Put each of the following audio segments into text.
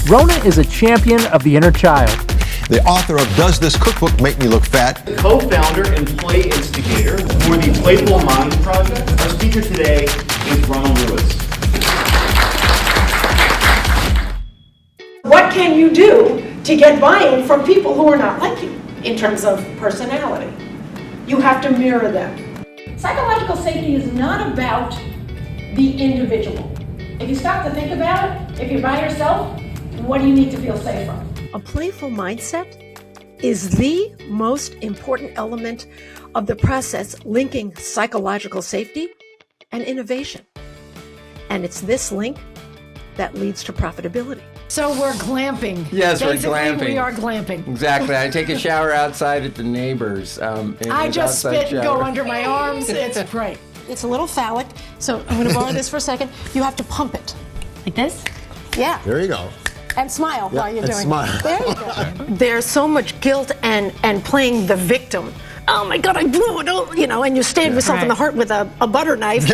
Rona is a champion of the inner child. The author of Does This Cookbook Make Me Look Fat? The co-founder and play instigator for the Playful Mind Project. Our speaker today is Rona. What can you do to get buy-in from people who are not like you in terms of personality? You have to mirror them. Psychological safety is not about the individual. If you stop to think about it, if you're by yourself, what do you need to feel safe from? A playful mindset is the most important element of the process linking psychological safety and innovation. And it's this link that leads to profitability. So we're glamping. Yes, Basically, we're glamping. We are glamping. Exactly. I take a shower outside at the neighbors. I just spit and go under my arms. It's great. It's a little phallic, so I'm going to borrow this for a second. You have to pump it. Like this? Yeah. There you go. And smile while you're doing smile. it. There you go. There's so much guilt and playing the victim. Oh my God, I blew it, and you stabbed yourself in the heart with a butter knife.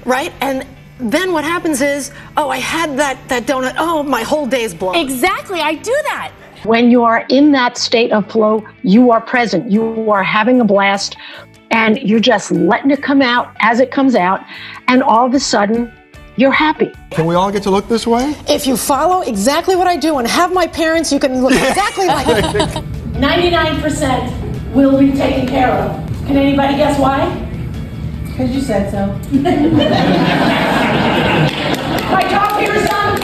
Right? And then what happens is, I had that donut, my whole day's blown. Exactly, I do that. When you are in that state of flow, you are present. You are having a blast, and you're just letting it come out as it comes out, and all of a sudden, you're happy. Can we all get to look this way? If you follow exactly what I do and have my parents, you can look exactly like me. 99% will be taken care of. Can anybody guess why? Because you said so. My job here is done.